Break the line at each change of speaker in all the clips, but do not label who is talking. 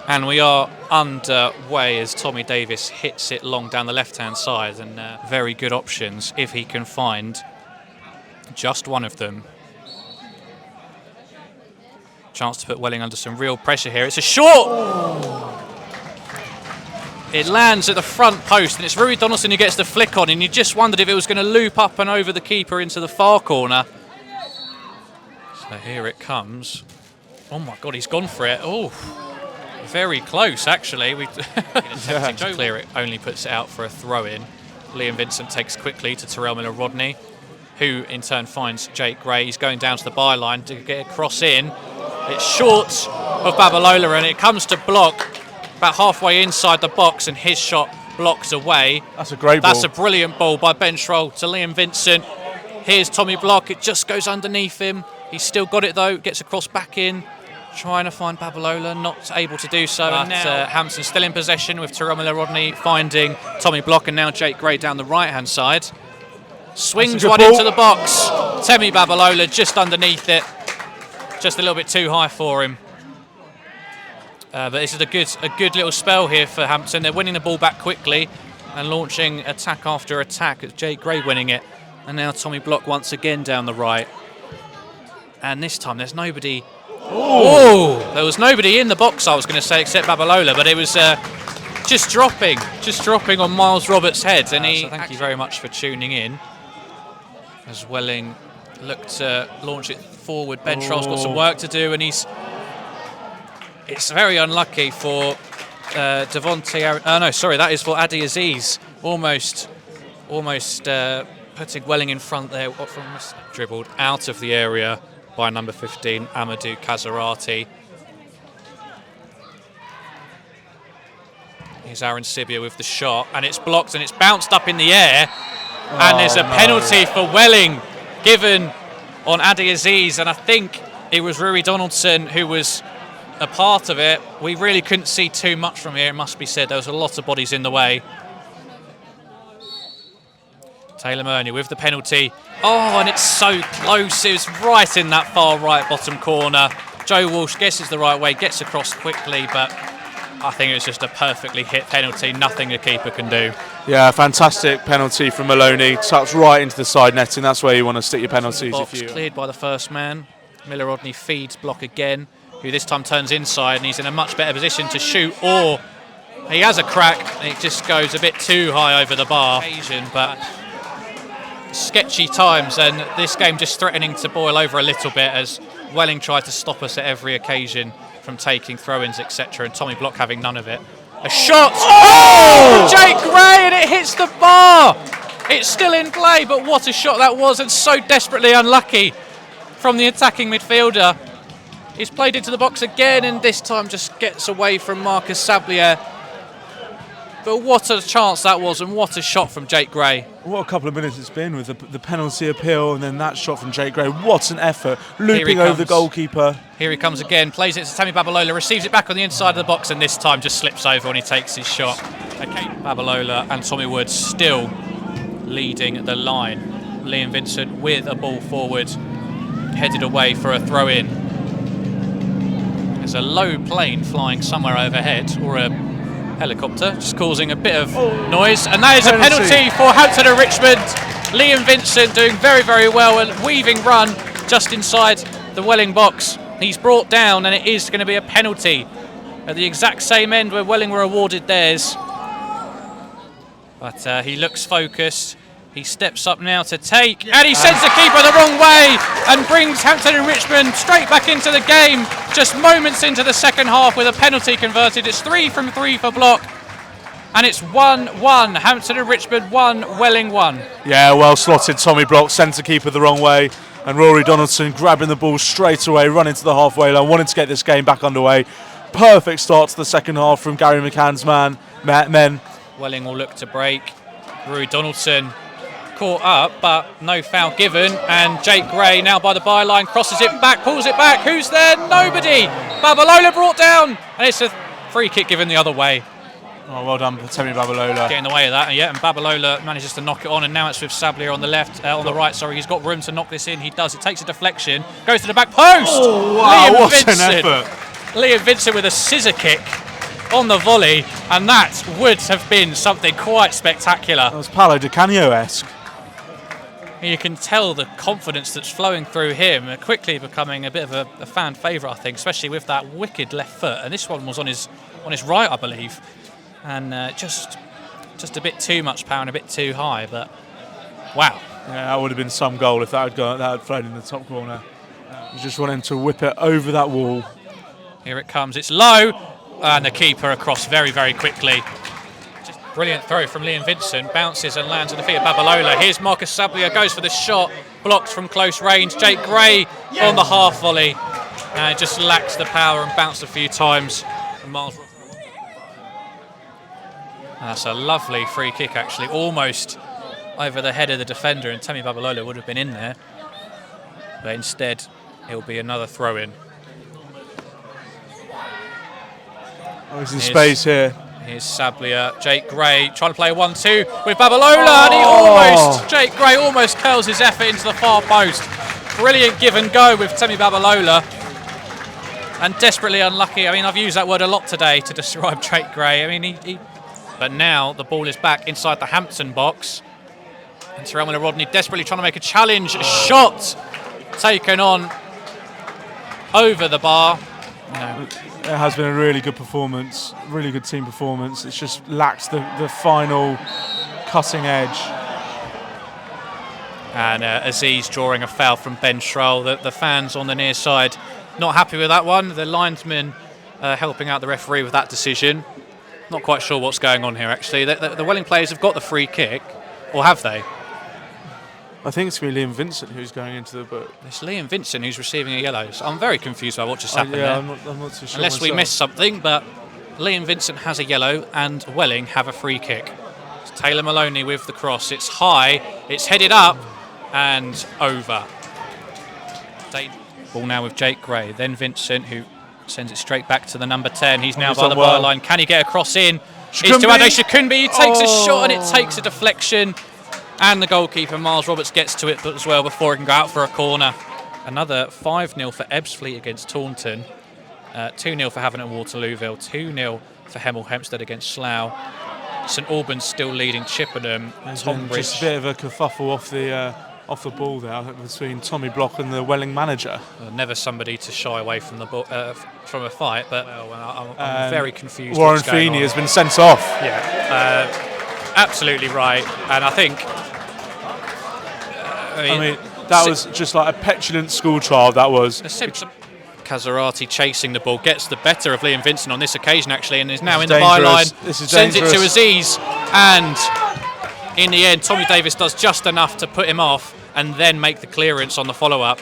And we are underway as Tommy Davis hits it long down the left-hand side, and very good options if he can find just one of them. Chance to put Welling under some real pressure here. It's a shot! It lands at the front post, and it's Rui Donaldson who gets the flick on, and you just wondered if it was going to loop up and over the keeper into the far corner. So here it comes. Oh my God, he's gone for it. Oh, very close actually. Attempting to clear it, only puts it out for a throw-in. Liam Vincent takes quickly to Terrell Miller-Rodney, who in turn finds Jake Gray. He's going down to the byline to get a cross in. It's short of Babalola, and it comes to block about halfway inside the box, and his shot blocks away.
That's a great ball.
That's a brilliant ball by Ben Schroll to Liam Vincent. Here's Tommy Block. It just goes underneath him. He's still got it though. Gets across back in, trying to find Babalola, not able to do so. But Hampton still in possession with Terrell Miller-Rodney finding Tommy Block, and now Jake Gray down the right-hand side. Swings one into the box. Temi Babalola just underneath it. Just a little bit too high for him. But this is a good little spell here for Hampton. They're winning the ball back quickly and launching attack after attack. It's Jake Gray winning it. And now Tommy Block once again down the right. And this time there's nobody. Oh, there was nobody in the box, I was going to say, except Babalola, but it was just dropping on Miles Roberts' head. And so thank you very much for tuning in. As Welling looked to launch it forward. Ben Schroll's got some work to do, and it's very unlucky for Devontae. No, sorry, that is for Adi Aziz. Almost putting Welling in front there. Dribbled out of the area by number 15, Amadou Kazarati. Here's Aaron Sibia with the shot, and it's blocked, and it's bounced up in the air. And there's a penalty for Welling given on Adi Aziz, and I think it was Rui Donaldson who was a part of it. We really couldn't see too much from here, it must be said. There was a lot of bodies in the way. Taylor Murney with the penalty. Oh, and it's so close. It was right in that far right bottom corner. Joe Walsh guesses the right way, gets across quickly, but I think it was just a perfectly hit penalty. Nothing a keeper can do.
Yeah, fantastic penalty from Maloney. Tucked right into the side netting. That's where you want to stick your penalties.
Box cleared by the first man. Miller-Rodney feeds Block again, who this time turns inside, and he's in a much better position to shoot, or he has a crack, and it just goes a bit too high over the bar. But sketchy times, and this game just threatening to boil over a little bit as Welling tried to stop us at every occasion from taking throw-ins, etc., and Tommy Block having none of it. A shot! Oh! Jake Gray, and it hits the bar! It's still in play, but what a shot that was, and so desperately unlucky from the attacking midfielder. He's played into the box again, and this time just gets away from Marcus Sablier. But what a chance that was, and what a shot from Jake Gray.
What a couple of minutes it's been with the penalty appeal and then that shot from Jake Gray. What an effort, looping over the goalkeeper.
Here he comes again, plays it to Temi Babalola, receives it back on the inside of the box, and this time just slips over when he takes his shot. Okay, Babalola and Tommy Woods still leading the line. Liam Vincent with a ball forward, headed away for a throw-in. There's a low plane flying somewhere overhead, or a helicopter, just causing a bit of noise, and that is a penalty for Hampton Richmond. Liam Vincent doing very, very well, a weaving run just inside the Welling box. He's brought down, and it is going to be a penalty at the exact same end where Welling were awarded theirs. But he looks focused. He steps up now to take, and he sends the keeper the wrong way and brings Hampton and Richmond straight back into the game just moments into the second half with a penalty converted. It's 3 from 3 for Block, and it's 1-1. Hampton and Richmond 1, Welling 1.
Yeah, well slotted Tommy Block, centre keeper the wrong way, and Rory Donaldson grabbing the ball straight away, running to the halfway line, wanting to get this game back underway. Perfect start to the second half from Gary McCann's men.
Welling will look to break. Rui Donaldson caught up, but no foul given, and Jake Gray now by the byline crosses it back, pulls it back. Who's there? Nobody. Babalola brought down, and it's a free kick given the other way.
Oh, well done, Temi Babalola.
Getting the way of that, and Babalola manages to knock it on, and now it's with Sablier on the left, on the right. Sorry, he's got room to knock this in. He does. It takes a deflection, goes to the back post.
Oh, wow, what an effort!
Liam Vincent with a scissor kick on the volley, and that would have been something quite spectacular.
That was Paolo Di Canio-esque.
You can tell the confidence that's flowing through him, quickly becoming a bit of a fan favourite, I think, especially with that wicked left foot. And this one was on his right, I believe, and just a bit too much power and a bit too high. But wow,
yeah, that would have been some goal if that had flown in the top corner. You just want him to whip it over that wall.
Here it comes. It's low, and the keeper across very, very quickly. Brilliant throw from Liam Vincent, bounces and lands at the feet of Babalola. Here's Marcus Sablia, goes for the shot, blocked from close range. Jake Gray on the half volley, just lacks the power and bounced a few times. And that's a lovely free kick, actually, almost over the head of the defender, and Temi Babalola would have been in there, but instead it'll be another throw-in.
Oh, there's space here.
Here's Sablia, Jake Gray trying to play a 1-2 with Babalola, and Jake Gray almost curls his effort into the far post. Brilliant give and go with Temi Babalola, and desperately unlucky. I mean, I've used that word a lot today to describe Jake Gray. I mean, but now the ball is back inside the Hampton box, and Terrell Miller-Rodney desperately trying to make a challenge. A shot taken on over the bar. No.
It has been a really good performance, really good team performance. It's just lacked the final cutting edge.
And Aziz drawing a foul from Ben Schroll. The fans on the near side not happy with that one. The linesman helping out the referee with that decision. Not quite sure what's going on here, actually. The Welling players have got the free kick, or have they?
I think it's going to be Liam Vincent who's going into the book.
It's Liam Vincent who's receiving a yellow. So I'm very confused by what just happened
yeah,
there.
I'm not too sure
Unless we
myself.
missed something, but Liam Vincent has a yellow and Welling have a free kick. It's Taylor Maloney with the cross. It's high, it's headed up and over. Ball now with Jake Gray, then Vincent, who sends it straight back to the number 10. He's now by the byline. Can he get a cross in? It's to Ade Shakunbi. He takes a shot and it takes a deflection. And the goalkeeper, Miles Roberts, gets to it as well before he can go out for a corner. Another 5-0 for Ebbsfleet against Taunton. 2-0 for Havant and Waterlooville. 2-0 for Hemel Hempstead against Slough. St Albans still leading Chippenham. Tonbridge.
Just a bit of a kerfuffle off the ball there, I think, between Tommy Block and the Welling manager.
Never somebody to shy away from from a fight, but I'm very confused.
Warren Feeney has been sent off.
Yeah, absolutely right. And I think...
I mean, that was just like a petulant schoolchild, that was.
Casarati chasing the ball, gets the better of Liam Vincent on this occasion, actually, and is now in the byline. Sends it to Aziz, and in the end, Tommy Davis does just enough to put him off and then make the clearance on the follow-up.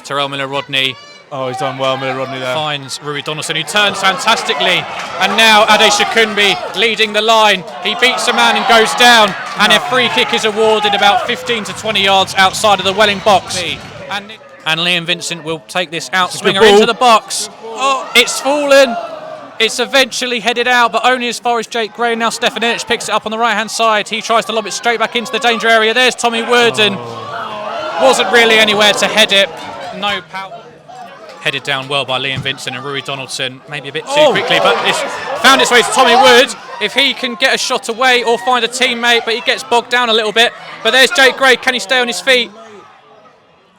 Terrell Miller-Rodney.
Oh, he's done well, Miller-Rodney there.
Finds Rui Donaldson, who turns fantastically. And now Ade Shakunbi leading the line. He beats a man and goes down. And a free kick is awarded about 15 to 20 yards outside of the Welling box. And Liam Vincent will take this out swinger into the box. Oh, it's fallen. It's eventually headed out, but only as far as Jake Gray. Now Stefan Illich picks it up on the right-hand side. He tries to lob it straight back into the danger area. There's Tommy Wood, and wasn't really anywhere to head it. No power. Headed down well by Liam Vincent, and Rui Donaldson maybe a bit too quickly, but it's found its way to Tommy Wood. If he can get a shot away or find a teammate, but he gets bogged down a little bit. But there's Jake Gray. Can he stay on his feet?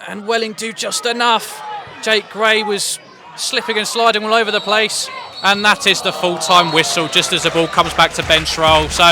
And Welling do just enough. Jake Gray was slipping and sliding all over the place, and that is the full-time whistle just as the ball comes back to Ben Schroll. So